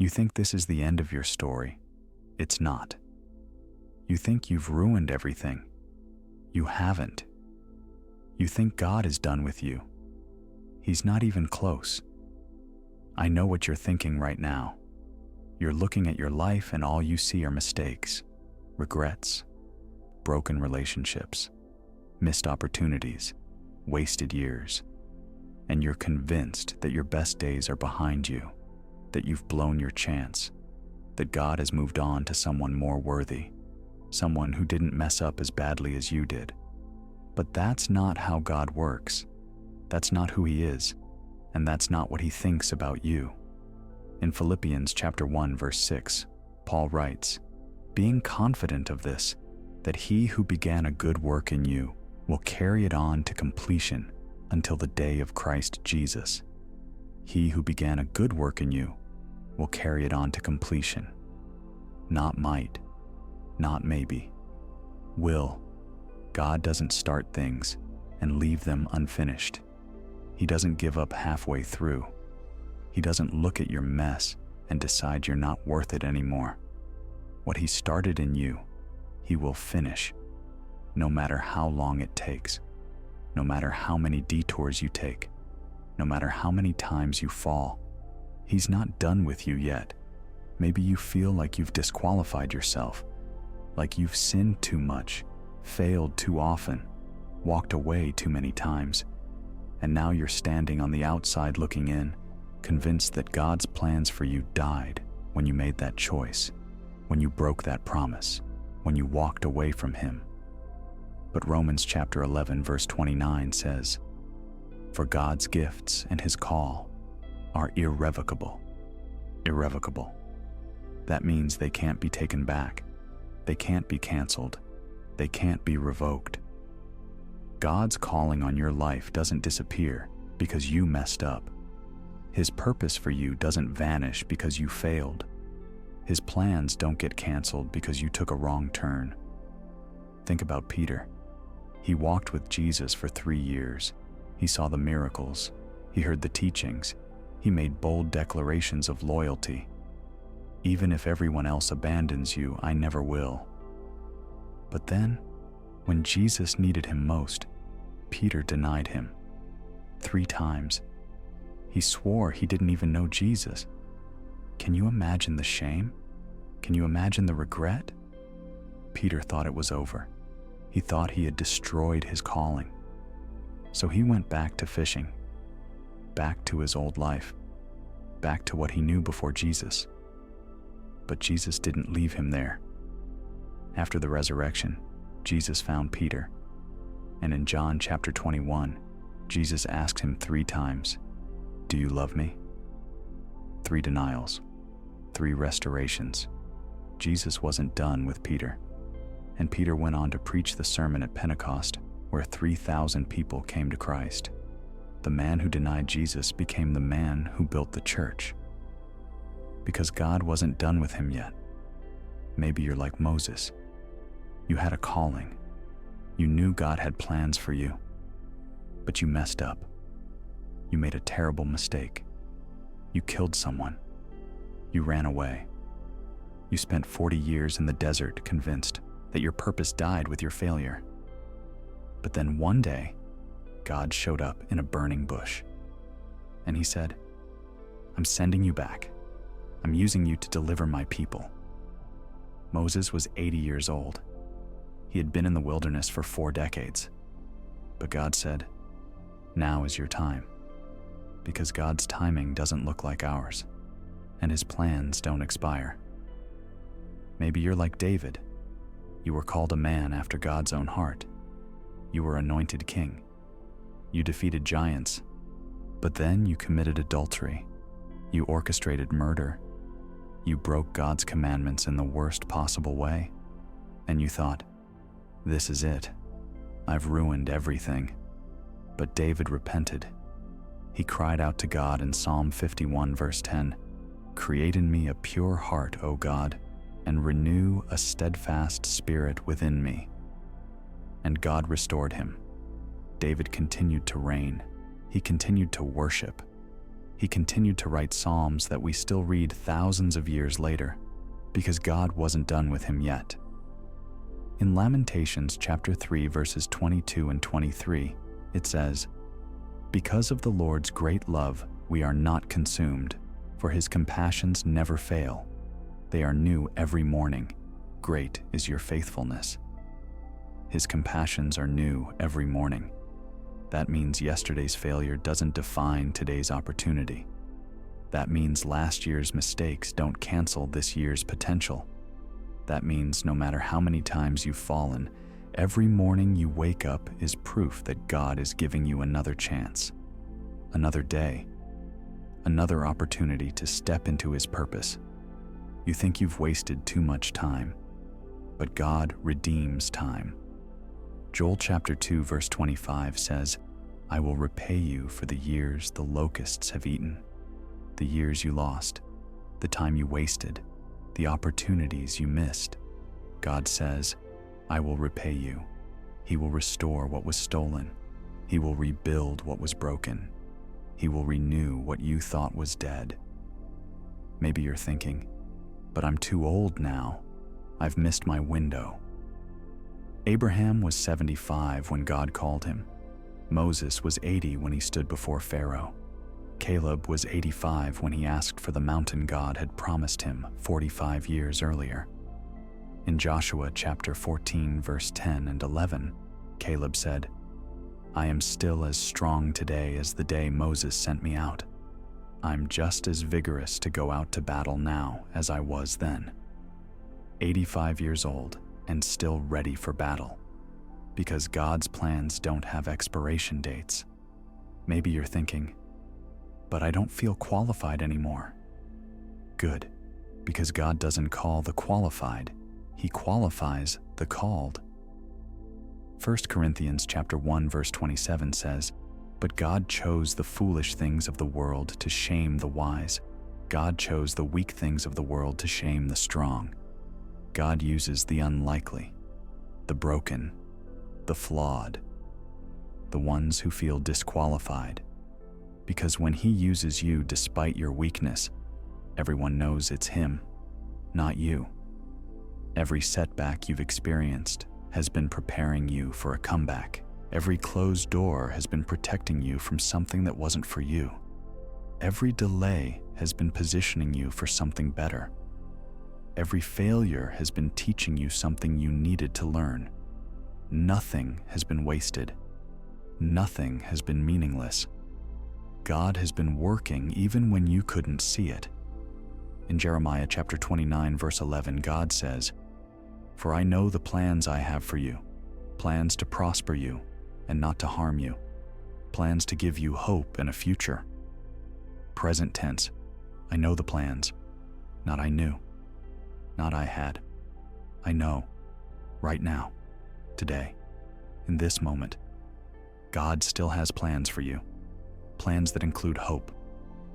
You think this is the end of your story. It's not. You think you've ruined everything. You haven't. You think God is done with you. He's not even close. I know what you're thinking right now. You're looking at your life and all you see are mistakes, regrets, broken relationships, missed opportunities, wasted years. And you're convinced that your best days are behind you, that you've blown your chance, that God has moved on to someone more worthy, someone who didn't mess up as badly as you did. But that's not how God works. That's not who He is, and that's not what He thinks about you. In Philippians chapter 1, verse 6, Paul writes, "Being confident of this, that He who began a good work in you will carry it on to completion until the day of Christ Jesus." He who began a good work in you will carry it on to completion. Not might, not maybe. Will. God doesn't start things and leave them unfinished. He doesn't give up halfway through. He doesn't look at your mess and decide you're not worth it anymore. What He started in you, He will finish, no matter how long it takes, no matter how many detours you take, no matter how many times you fall. He's not done with you yet. Maybe you feel like you've disqualified yourself, like you've sinned too much, failed too often, walked away too many times, and now you're standing on the outside looking in, convinced that God's plans for you died when you made that choice, when you broke that promise, when you walked away from Him. But Romans chapter 11 verse 29 says, "For God's gifts and His call are irrevocable." Irrevocable. That means they can't be taken back. They can't be canceled. They can't be revoked. God's calling on your life doesn't disappear because you messed up. His purpose for you doesn't vanish because you failed. His plans don't get canceled because you took a wrong turn. Think about Peter. He walked with Jesus for 3 years. He saw the miracles. He heard the teachings. He made bold declarations of loyalty. "Even if everyone else abandons you, I never will." But then, when Jesus needed him most, Peter denied Him 3 times. He swore he didn't even know Jesus. Can you imagine the shame? Can you imagine the regret? Peter thought it was over. He thought he had destroyed his calling. So he went back to fishing, back to his old life, back to what he knew before Jesus. But Jesus didn't leave him there. After the resurrection, Jesus found Peter, and in John chapter 21, Jesus asked him 3 times, "Do you love me?" 3 denials, 3 restorations. Jesus wasn't done with Peter, and Peter went on to preach the sermon at Pentecost, where 3,000 people came to Christ. The man who denied Jesus became the man who built the church. Because God wasn't done with him yet. Maybe you're like Moses. You had a calling. You knew God had plans for you, but you messed up. You made a terrible mistake. You killed someone. You ran away. You spent 40 years in the desert convinced that your purpose died with your failure. But then one day, God showed up in a burning bush, and He said, "I'm sending you back. I'm using you to deliver my people." Moses was 80 years old. He had been in the wilderness for 4 decades. But God said, "Now is your time." Because God's timing doesn't look like ours, and His plans don't expire. Maybe you're like David. You were called a man after God's own heart. You were anointed king. You defeated giants, but then you committed adultery. You orchestrated murder. You broke God's commandments in the worst possible way, and you thought, "This is it. I've ruined everything." But David repented. He cried out to God in Psalm 51 verse 10, "Create in me a pure heart, O God, and renew a steadfast spirit within me." And God restored him. David continued to reign. He continued to worship. He continued to write psalms that we still read thousands of years later, because God wasn't done with him yet. In Lamentations chapter 3 verses 22 and 23, it says, "Because of the Lord's great love, we are not consumed, for his compassions never fail. They are new every morning. Great is your faithfulness." His compassions are new every morning. That means yesterday's failure doesn't define today's opportunity. That means last year's mistakes don't cancel this year's potential. That means no matter how many times you've fallen, every morning you wake up is proof that God is giving you another chance, another day, another opportunity to step into his purpose. You think you've wasted too much time, but God redeems time. Joel chapter 2 verse 25 says, "I will repay you for the years the locusts have eaten," the years you lost, the time you wasted, the opportunities you missed. God says, "I will repay you." He will restore what was stolen. He will rebuild what was broken. He will renew what you thought was dead. Maybe you're thinking, "But I'm too old now. I've missed my window." Abraham was 75 when God called him. Moses was 80 when he stood before Pharaoh. Caleb was 85 when he asked for the mountain God had promised him 45 years earlier. In Joshua chapter 14 verse 10 and 11, Caleb said, "I am still as strong today as the day Moses sent me out. I'm just as vigorous to go out to battle now as I was then." 85 years old and still ready for battle, because God's plans don't have expiration dates. Maybe you're thinking, "But I don't feel qualified anymore." Good, because God doesn't call the qualified, he qualifies the called. 1 Corinthians chapter 1 verse 27 says, "But God chose the foolish things of the world to shame the wise. God chose the weak things of the world to shame the strong." God uses the unlikely, the broken, the flawed, the ones who feel disqualified. Because when he uses you despite your weakness, everyone knows it's him, not you. Every setback you've experienced has been preparing you for a comeback. Every closed door has been protecting you from something that wasn't for you. Every delay has been positioning you for something better. Every failure has been teaching you something you needed to learn. Nothing has been wasted. Nothing has been meaningless. God has been working even when you couldn't see it. In Jeremiah chapter 29 verse 11, God says, "For I know the plans I have for you, plans to prosper you and not to harm you, plans to give you hope and a future." Present tense, I know the plans, not I knew, not I had. I know, right now, today, in this moment. God still has plans for you. Plans that include hope.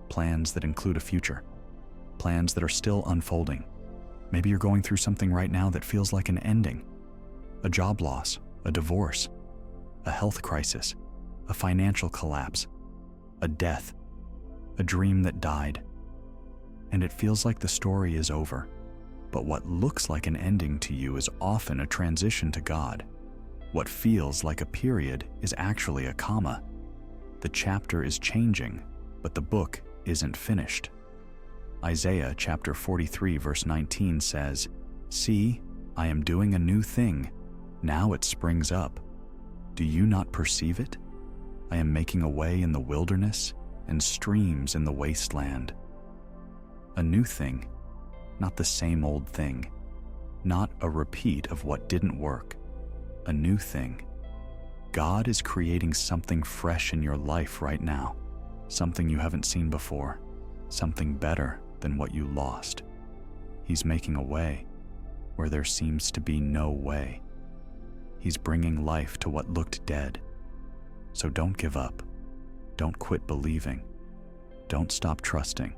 Plans that include a future. Plans that are still unfolding. Maybe you're going through something right now that feels like an ending. A job loss, a divorce, a health crisis, a financial collapse, a death, a dream that died. And it feels like the story is over. But what looks like an ending to you is often a transition to God. What feels like a period is actually a comma. The chapter is changing, but the book isn't finished. Isaiah chapter 43 verse 19 says, "See, I am doing a new thing. Now it springs up. Do you not perceive it? I am making a way in the wilderness and streams in the wasteland." A new thing, not the same old thing, not a repeat of what didn't work. A new thing. God is creating something fresh in your life right now, something you haven't seen before, something better than what you lost. He's making a way where there seems to be no way. He's bringing life to what looked dead. So don't give up. Don't quit believing. Don't stop trusting.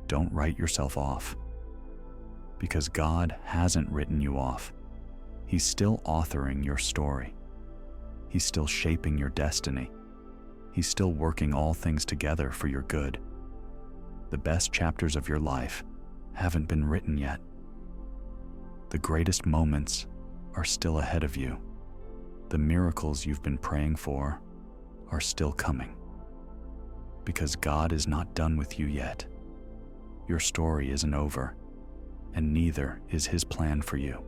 Don't write yourself off. Because God hasn't written you off. He's still authoring your story. He's still shaping your destiny. He's still working all things together for your good. The best chapters of your life haven't been written yet. The greatest moments are still ahead of you. The miracles you've been praying for are still coming. Because God is not done with you yet. Your story isn't over, and neither is His plan for you.